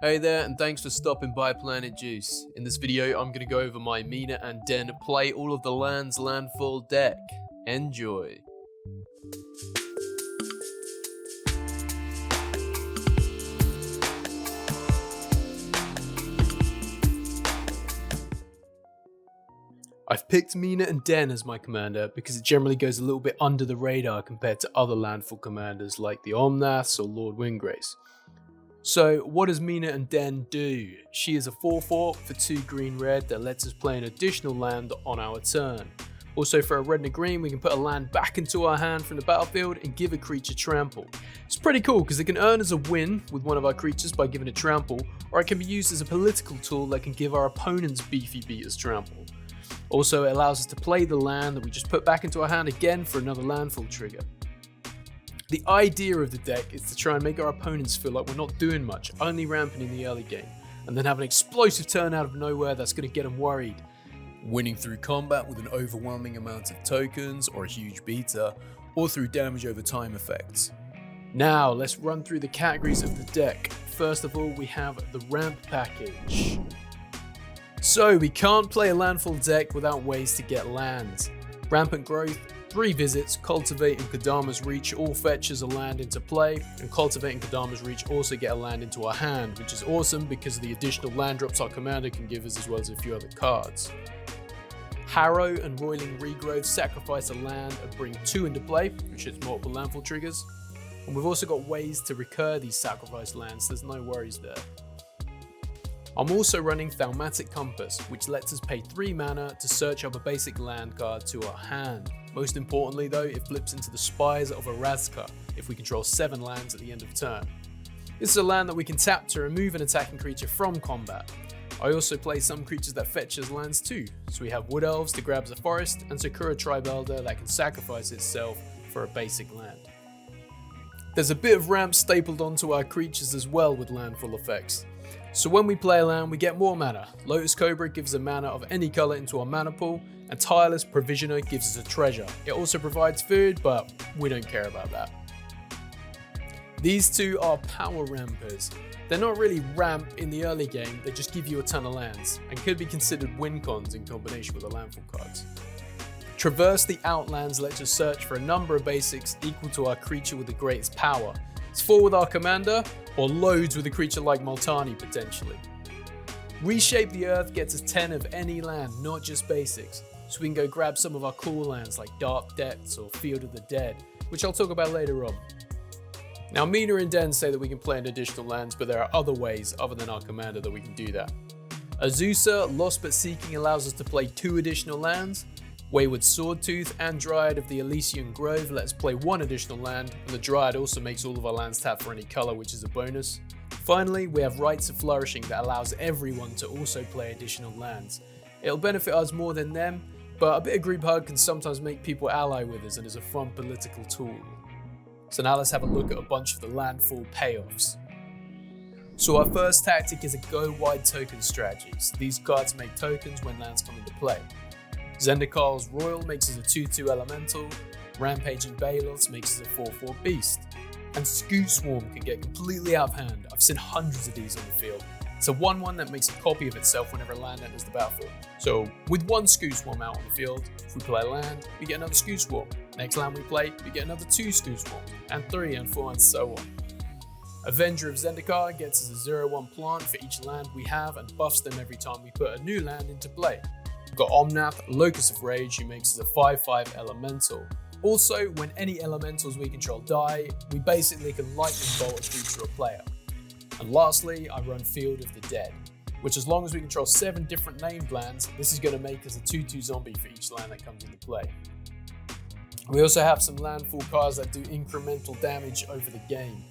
Hey there, and thanks for stopping by Planet Juice. In this video, I'm going to go over my Mina and Den play all of the lands Landfall deck. Enjoy. I've picked Mina and Den as my commander because it generally goes a little bit under the radar compared to other Landfall commanders like the Omnaths or Lord Windgrace. So what does Mina and Den do? She is a 4/4 for 2 green-red that lets us play an additional land on our turn. Also for a red and a green, we can put a land back into our hand from the battlefield and give a creature trample. It's pretty cool because it can earn us a win with one of our creatures by giving it trample, or it can be used as a political tool that can give our opponents beefy beaters trample. Also, it allows us to play the land that we just put back into our hand again for another landfall trigger. The idea of the deck is to try and make our opponents feel like we're not doing much, only ramping in the early game, and then have an explosive turn out of nowhere that's going to get them worried. Winning through combat with an overwhelming amount of tokens or a huge beta, or through damage over time effects. Now, let's run through the categories of the deck. First of all, we have the ramp package. So, we can't play a landfall deck without ways to get lands. Rampant Growth, 3 visits, Cultivate and Kodama's Reach all fetches a land into play, and Cultivate and Kodama's Reach also get a land into our hand, which is awesome because of the additional land drops our commander can give us as well as a few other cards. Harrow and Roiling Regrowth sacrifice a land and bring 2 into play, which hits multiple landfall triggers. And we've also got ways to recur these sacrificed lands, so there's no worries there. I'm also running Thaumatic Compass, which lets us pay 3 mana to search up a basic land card to our hand. Most importantly though, it flips into the Spires of Orazca if we control 7 lands at the end of turn. This is a land that we can tap to remove an attacking creature from combat. I also play some creatures that fetch as lands too, so we have Wood Elves to grab as a forest, and Sakura Tribe Elder that can sacrifice itself for a basic land. There's a bit of ramp stapled onto our creatures as well with landfall effects. So when we play a land, we get more mana. Lotus Cobra gives a mana of any colour into our mana pool, and Tireless Provisioner gives us a treasure. It also provides food, but we don't care about that. These two are power rampers. They're not really ramp in the early game, they just give you a ton of lands, and could be considered win cons in combination with the landfall cards. Traverse the Outlands lets us search for a number of basics equal to our creature with the greatest power. It's 4 with our commander, or loads with a creature like Multani potentially. Reshape the Earth gets us 10 of any land, not just basics, so we can go grab some of our cool lands like Dark Depths or Field of the Dead, which I'll talk about later on. Now Mina and Den say that we can play in additional lands, but there are other ways other than our commander that we can do that. Azusa, Lost But Seeking allows us to play 2 additional lands. Wayward Swordtooth and Dryad of the Elysian Grove lets us play 1 additional land, and the Dryad also makes all of our lands tap for any colour, which is a bonus. Finally, we have Rites of Flourishing that allows everyone to also play additional lands. It'll benefit us more than them, but a bit of group hug can sometimes make people ally with us and is a fun political tool. So now let's have a look at a bunch of the landfall payoffs. So our first tactic is a go wide token strategy. So these cards make tokens when lands come into play. Zendikar's Royal makes us a 2/2 elemental, Rampaging Balos makes us a 4/4 beast, and Scoot Swarm can get completely out of hand. I've seen hundreds of these on the field. It's a 1/1 that makes a copy of itself whenever a land enters the battlefield. So with 1 Scoot Swarm out on the field, if we play a land, we get another Scoot Swarm. Next land we play, we get another 2 Scoot Swarms, and 3 and 4 and so on. Avenger of Zendikar gets us a 0/1 plant for each land we have and buffs them every time we put a new land into play. We've got Omnath, Locus of Rage, who makes us a 5/5 elemental. Also, when any elementals we control die, we basically can lightning bolt a creature or player. And lastly, I run Field of the Dead, which as long as we control 7 different named lands, this is going to make us a 2/2 zombie for each land that comes into play. We also have some landfall cards that do incremental damage over the game.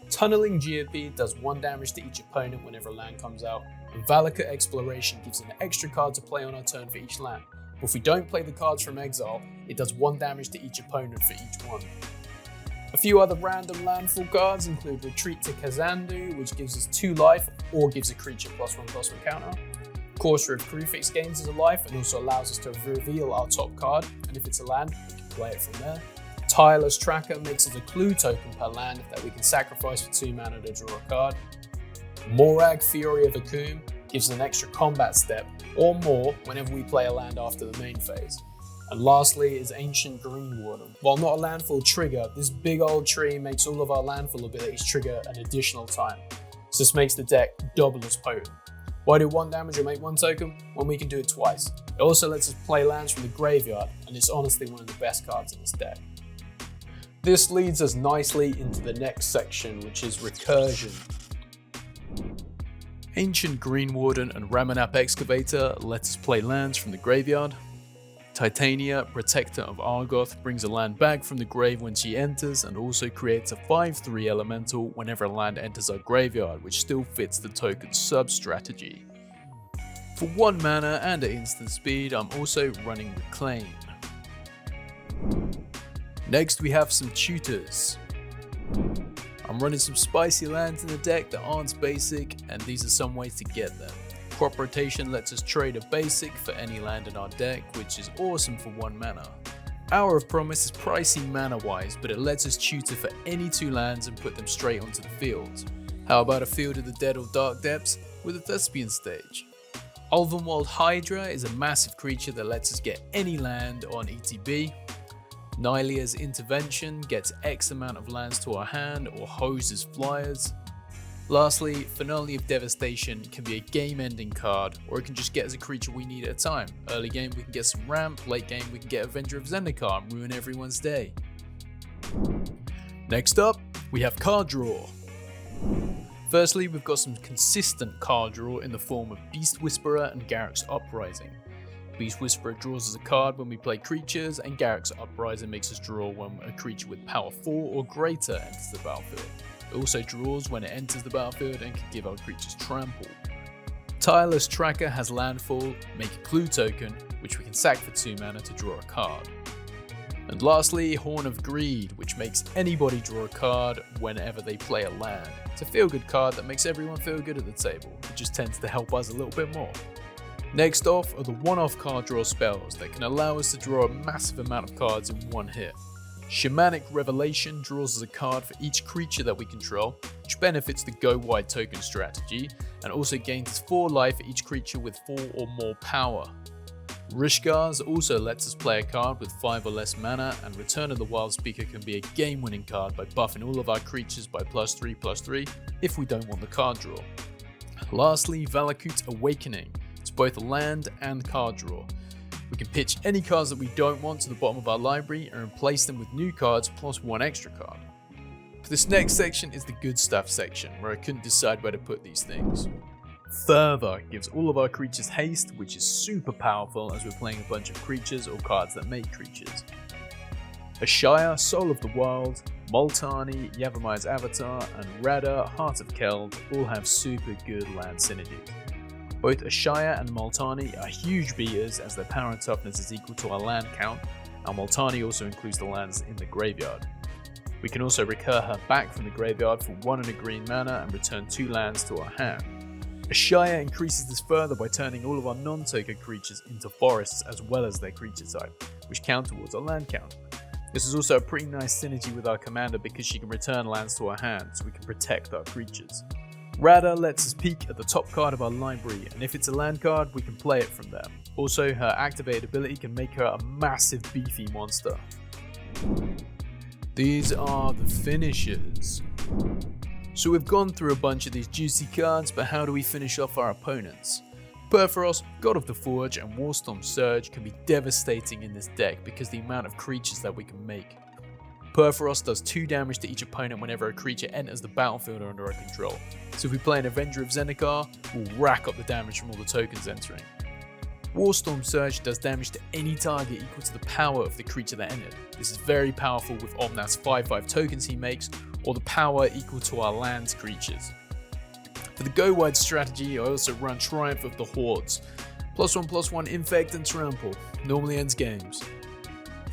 Tunneling Geopede does 1 damage to each opponent whenever a land comes out, and Valakut Exploration gives an extra card to play on our turn for each land. But if we don't play the cards from exile, it does 1 damage to each opponent for each one. A few other random landfall cards include Retreat to Kazandu, which gives us 2 life or gives a creature +1/+1 counter. Courser of Krufix gains us a life and also allows us to reveal our top card, and if it's a land, we can play it from there. Tireless Tracker makes us a clue token per land that we can sacrifice for 2 mana to draw a card. Morag, Fury of Akum, gives an extra combat step or more whenever we play a land after the main phase. And lastly is Ancient Green Warden. While not a landfall trigger, this big old tree makes all of our landfall abilities trigger an additional time. So this makes the deck double as potent. Why do 1 damage or make 1 token when we can do it twice? It also lets us play lands from the graveyard, and it's honestly one of the best cards in this deck. This leads us nicely into the next section, which is recursion. Ancient Green Warden and Ramanap Excavator lets us play lands from the graveyard. Titania, Protector of Argoth, brings a land back from the grave when she enters and also creates a 5/3 elemental whenever a land enters our graveyard, which still fits the token sub-strategy. For 1 mana and at instant speed, I'm also running Reclaim. Next we have some Tutors. I'm running some spicy lands in the deck that aren't basic, and these are some ways to get them. Crop Rotation lets us trade a basic for any land in our deck, which is awesome for 1 mana. Hour of Promise is pricey mana wise, but it lets us tutor for any 2 lands and put them straight onto the field. How about a Field of the Dead or Dark Depths with a Thespian Stage? Ulvenwald Hydra is a massive creature that lets us get any land on ETB. Nylia's Intervention gets X amount of lands to our hand or hoses flyers. Lastly, Finale of Devastation can be a game-ending card, or it can just get us a creature we need at a time. Early game we can get some ramp, late game we can get Avenger of Zendikar and ruin everyone's day. Next up, we have card draw. Firstly, we've got some consistent card draw in the form of Beast Whisperer and Garruk's Uprising. Beast Whisperer draws us a card when we play creatures, and Garruk's Uprising makes us draw when a creature with power 4 or greater enters the battlefield. It also draws when it enters the battlefield and can give our creatures trample. Tireless Tracker has Landfall, make a clue token, which we can sack for 2 mana to draw a card. And lastly, Horn of Greed, which makes anybody draw a card whenever they play a land. It's a feel-good card that makes everyone feel good at the table. It just tends to help us a little bit more. Next off are the one-off card draw spells that can allow us to draw a massive amount of cards in 1 hit. Shamanic Revelation draws us a card for each creature that we control, which benefits the go wide token strategy, and also gains 4 life for each creature with 4 or more power. Rishgars also lets us play a card with 5 or less mana, and Return of the Wild Speaker can be a game winning card by buffing all of our creatures by +3/+3 if we don't want the card draw. Lastly, Valakut's Awakening. It's both a land and card draw. We can pitch any cards that we don't want to the bottom of our library and replace them with new cards plus 1 extra card. For this next section is the good stuff section, where I couldn't decide where to put these things. Fervor gives all of our creatures haste, which is super powerful as we're playing a bunch of creatures or cards that make creatures. Ashaya, Soul of the Wild, Multani, Yavimai's Avatar, and Radha, Heart of Keld all have super good land synergies. Both Ashaya and Multani are huge beaters as their power and toughness is equal to our land count, and Multani also includes the lands in the graveyard. We can also recur her back from the graveyard for 1 and a green mana and return 2 lands to our hand. Ashaya increases this further by turning all of our non-token creatures into forests as well as their creature type, which count towards our land count. This is also a pretty nice synergy with our commander because she can return lands to our hand so we can protect our creatures. Radha lets us peek at the top card of our library, and if it's a land card, we can play it from there. Also, her activated ability can make her a massive beefy monster. These are the finishers. So we've gone through a bunch of these juicy cards, but how do we finish off our opponents? Perforos, God of the Forge, and Warstorm Surge can be devastating in this deck because the amount of creatures that we can make. Perforos does 2 damage to each opponent whenever a creature enters the battlefield or under our control. So if we play an Avenger of Zendikar, we'll rack up the damage from all the tokens entering. Warstorm Surge does damage to any target equal to the power of the creature that entered. This is very powerful with Omnath's 5/5 tokens he makes, or the power equal to our land's creatures. For the go wide strategy, I also run Triumph of the Hordes. +1/+1 Infect and Trample, normally ends games.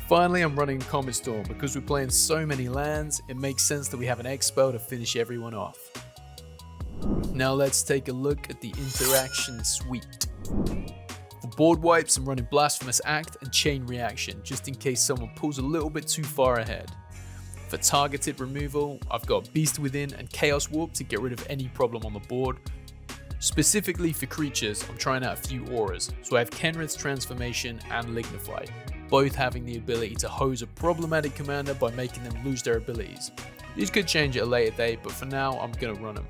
Finally, I'm running Comet Storm. Because we're playing so many lands, it makes sense that we have an X spell to finish everyone off. Now let's take a look at the interaction suite. For board wipes, I'm running Blasphemous Act and Chain Reaction, just in case someone pulls a little bit too far ahead. For targeted removal, I've got Beast Within and Chaos Warp to get rid of any problem on the board. Specifically for creatures, I'm trying out a few auras, so I have Kenrith's Transformation and Lignify, both having the ability to hose a problematic commander by making them lose their abilities. These could change at a later date, but for now I'm going to run them.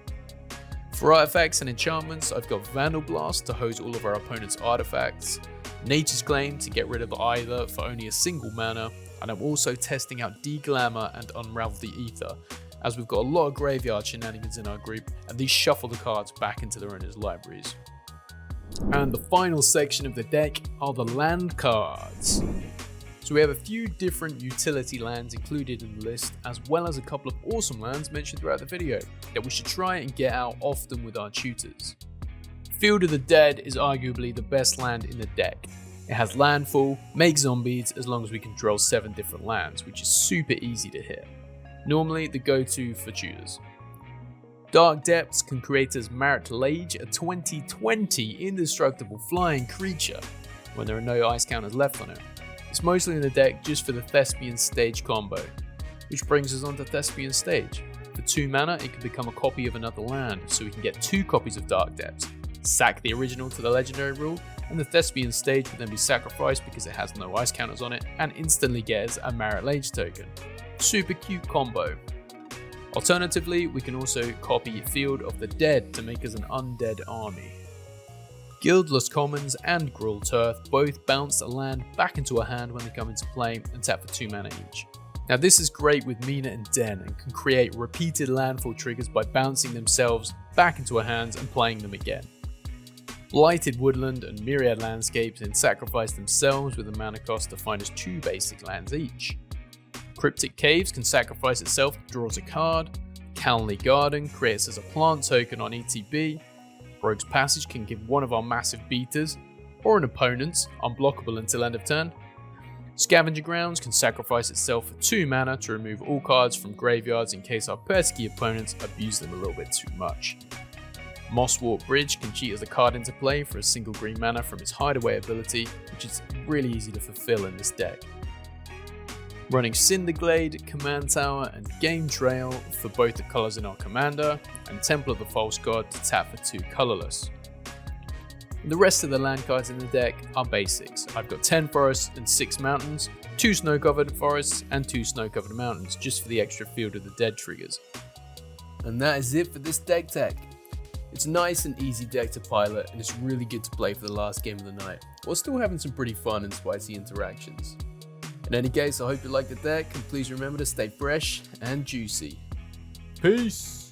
For artifacts and enchantments, I've got Vandal Blast to hose all of our opponent's artifacts, Nature's Claim to get rid of either for only a single mana, and I'm also testing out De-Glamour and Unravel the Ether, as we've got a lot of graveyard shenanigans in our group, and these shuffle the cards back into their owners' libraries. And the final section of the deck are the land cards. So we have a few different utility lands included in the list, as well as a couple of awesome lands mentioned throughout the video that we should try and get out often with our tutors. Field of the Dead is arguably the best land in the deck. It has Landfall, make zombies as long as we control 7 different lands, which is super easy to hit. Normally the go-to for tutors. Dark Depths can create as Marit Lage, a 2020 indestructible flying creature when there are no ice counters left on it. It's mostly in the deck just for the Thespian Stage combo, which brings us on to Thespian Stage. For 2 mana it can become a copy of another land, so we can get 2 copies of Dark Depths, sack the original to the legendary rule, and the Thespian Stage will then be sacrificed because it has no ice counters on it, and instantly gets a Marit Lage token. Super cute combo. Alternatively, we can also copy Field of the Dead to make us an undead army. Guildless Commons and Gruul Turf both bounce a land back into a hand when they come into play and tap for 2 mana each. Now this is great with Mina and Den and can create repeated landfall triggers by bouncing themselves back into our hands and playing them again. Blighted Woodland and Myriad Landscapes then sacrifice themselves with a mana cost to find us 2 basic lands each. Cryptic Caves can sacrifice itself, draws a card. Calnley Garden creates as a plant token on ETB. Rogue's Passage can give one of our massive beaters, or an opponent's, unblockable until end of turn. Scavenger Grounds can sacrifice itself for 2 mana to remove all cards from graveyards in case our pesky opponents abuse them a little bit too much. Mosswalk Bridge can cheat as a card into play for a single green mana from its hideaway ability, which is really easy to fulfill in this deck. Running Cinderglade, Command Tower and Game Trail for both the colours in our commander, and Temple of the False God to tap for 2 colourless. And the rest of the land cards in the deck are basics. I've got 10 forests and 6 mountains, 2 snow-covered forests and 2 snow-covered mountains just for the extra Field of the Dead triggers. And that is it for this deck tech. It's a nice and easy deck to pilot, and it's really good to play for the last game of the night, while still having some pretty fun and spicy interactions. In any case, I hope you like the deck, and please remember to stay fresh and juicy. Peace!